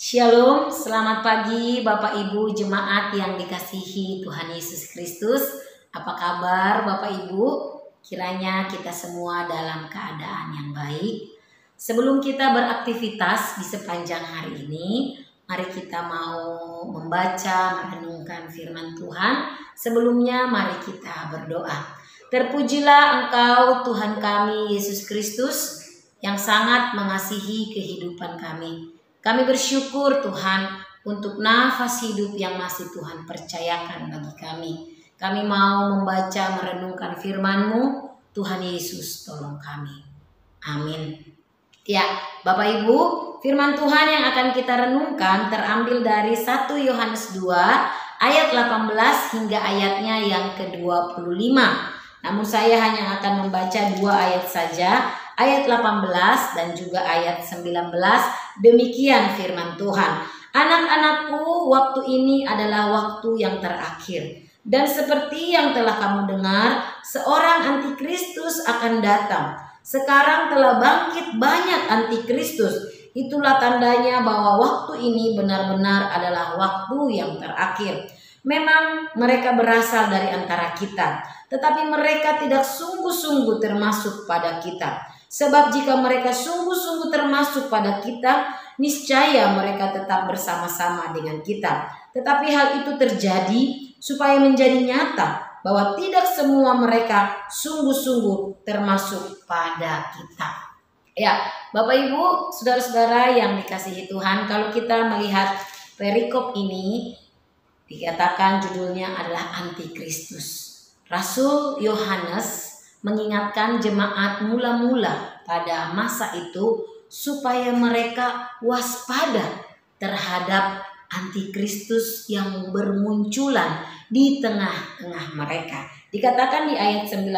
Shalom, selamat pagi Bapak Ibu jemaat yang dikasihi Tuhan Yesus Kristus. Apa kabar Bapak Ibu? Kiranya kita semua dalam keadaan yang baik. Sebelum kita beraktivitas di sepanjang hari ini, mari kita mau membaca, merenungkan firman Tuhan. Sebelumnya mari kita berdoa. Terpujilah Engkau Tuhan kami Yesus Kristus yang sangat mengasihi kehidupan kami. Kami bersyukur Tuhan untuk nafas hidup yang masih Tuhan percayakan bagi kami. Kami mau membaca merenungkan firman-Mu. Tuhan Yesus tolong kami. Amin. Ya, Bapak Ibu, firman Tuhan yang akan kita renungkan terambil dari 1 Yohanes 2 ayat 18 hingga ayatnya yang ke-25. Namun saya hanya akan membaca 2 ayat saja, ayat 18 dan juga ayat 19. Demikian firman Tuhan. Anak-anakku, waktu ini adalah waktu yang terakhir. Dan seperti yang telah kamu dengar, seorang antikristus akan datang. Sekarang telah bangkit banyak antikristus. Itulah tandanya bahwa waktu ini benar-benar adalah waktu yang terakhir. Memang mereka berasal dari antara kita, tetapi mereka tidak sungguh-sungguh termasuk pada kita. Sebab jika mereka sungguh-sungguh termasuk pada kita, niscaya mereka tetap bersama-sama dengan kita. Tetapi hal itu terjadi supaya menjadi nyata bahwa tidak semua mereka sungguh-sungguh termasuk pada kita. Ya, Bapak Ibu, saudara-saudara yang dikasihi Tuhan, kalau kita melihat perikop ini, dikatakan judulnya adalah Antikristus. Rasul Yohanes mengingatkan jemaat mula-mula pada masa itu supaya mereka waspada terhadap antikristus yang bermunculan di tengah-tengah mereka. Dikatakan di ayat 19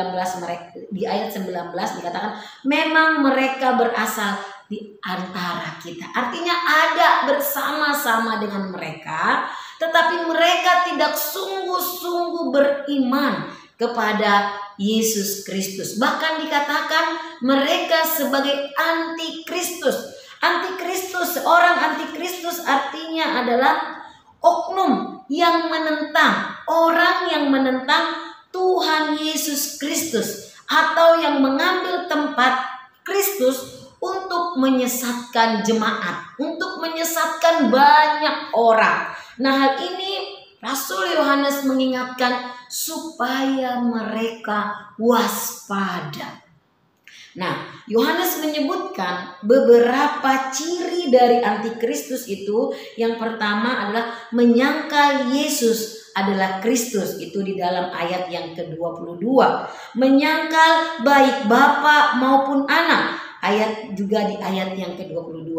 dikatakan memang mereka berasal di antara kita. Artinya ada bersama-sama dengan mereka, tetapi mereka tidak sungguh-sungguh beriman kepada Yesus Kristus. Bahkan dikatakan mereka sebagai antikristus. Antikristus, seorang antikristus artinya adalah oknum yang menentang, orang yang menentang Tuhan Yesus Kristus, atau yang mengambil tempat Kristus untuk menyesatkan jemaat, untuk menyesatkan banyak orang. Nah, hal ini Rasul Yohanes mengingatkan supaya mereka waspada. Nah, Yohanes menyebutkan beberapa ciri dari antikristus itu. Yang pertama adalah menyangkal Yesus adalah Kristus. Itu di dalam ayat yang ke-22. Menyangkal baik Bapa maupun Anak. Juga di ayat yang ke-22.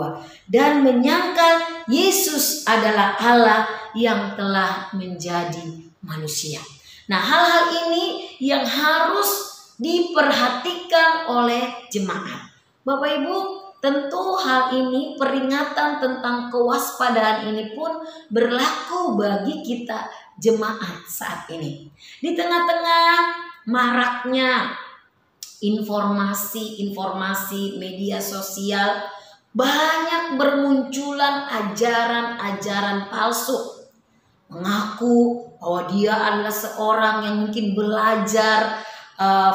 Dan menyangkal Yesus adalah Allah yang telah menjadi manusia. Nah, hal-hal ini yang harus diperhatikan oleh jemaat. Bapak Ibu, tentu hal ini, peringatan tentang kewaspadaan ini pun berlaku bagi kita jemaat saat ini. Di tengah-tengah maraknya informasi media sosial, banyak bermunculan ajaran-ajaran palsu. Mengaku bahwa dia adalah seorang yang mungkin belajar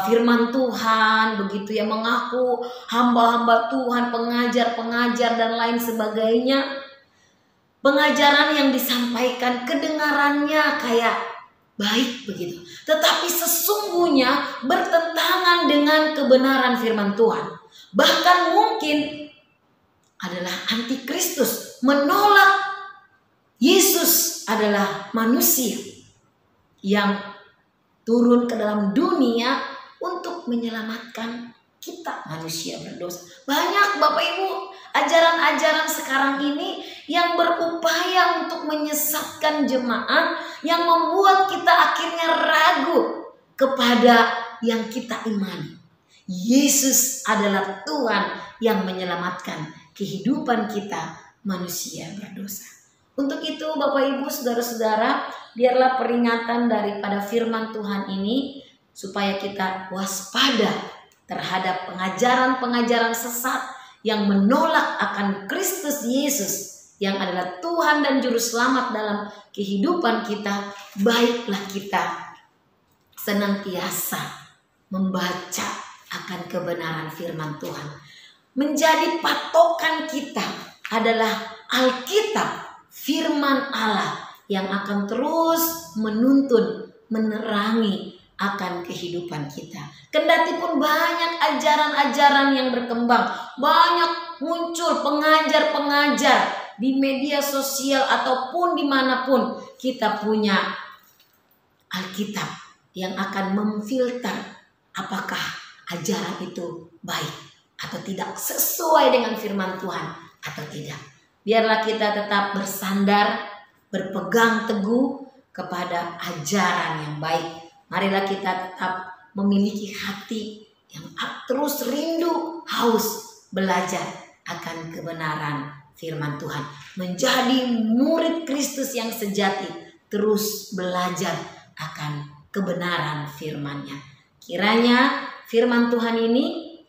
firman Tuhan, begitu ya, mengaku hamba-hamba Tuhan, pengajar-pengajar dan lain sebagainya. Pengajaran yang disampaikan kedengarannya kayak baik begitu, tetapi sesungguhnya bertentangan dengan kebenaran firman Tuhan. Bahkan mungkin adalah antikristus, menolak Yesus adalah manusia yang turun ke dalam dunia untuk menyelamatkan kita manusia berdosa. Banyak Bapak Ibu ajaran-ajaran sekarang ini yang berupaya untuk menyesatkan jemaat, yang membuat kita akhirnya ragu kepada yang kita imani. Yesus adalah Tuhan yang menyelamatkan kehidupan kita manusia berdosa. Untuk itu Bapak Ibu saudara-saudara, biarlah peringatan daripada firman Tuhan ini supaya kita waspada terhadap pengajaran-pengajaran sesat yang menolak akan Kristus Yesus yang adalah Tuhan dan Juru Selamat dalam kehidupan kita, baiklah kita senantiasa membaca akan kebenaran firman Tuhan. Menjadi patokan kita adalah Alkitab, firman Allah yang akan terus menuntun, menerangi akan kehidupan kita. Kendati pun banyak ajaran-ajaran yang berkembang, banyak muncul pengajar-pengajar di media sosial ataupun dimanapun, kita punya Alkitab yang akan memfilter apakah ajaran itu baik atau tidak, sesuai dengan firman Tuhan atau tidak. Biarlah kita tetap bersandar, berpegang teguh kepada ajaran yang baik. Marilah kita tetap memiliki hati yang terus rindu, haus belajar akan kebenaran firman Tuhan. Menjadi murid Kristus yang sejati, terus belajar akan kebenaran firman-Nya. Kiranya firman Tuhan ini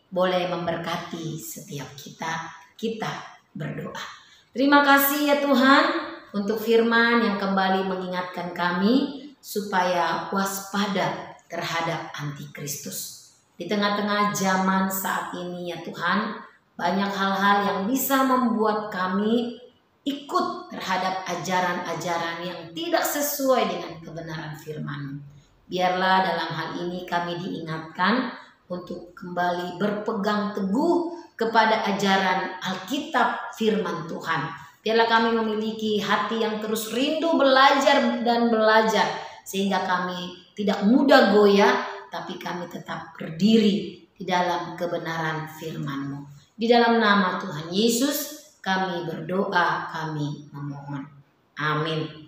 boleh memberkati setiap kita berdoa. Terima kasih ya Tuhan untuk firman yang kembali mengingatkan kami supaya waspada terhadap antikristus. Di tengah-tengah zaman saat ini ya Tuhan, banyak hal-hal yang bisa membuat kami ikut terhadap ajaran-ajaran yang tidak sesuai dengan kebenaran firman. Biarlah dalam hal ini kami diingatkan untuk kembali berpegang teguh kepada ajaran Alkitab firman Tuhan. Biarlah kami memiliki hati yang terus rindu belajar dan belajar, sehingga kami tidak mudah goyah, tapi kami tetap berdiri di dalam kebenaran firman-Mu. Di dalam nama Tuhan Yesus kami berdoa, kami memohon. Amin.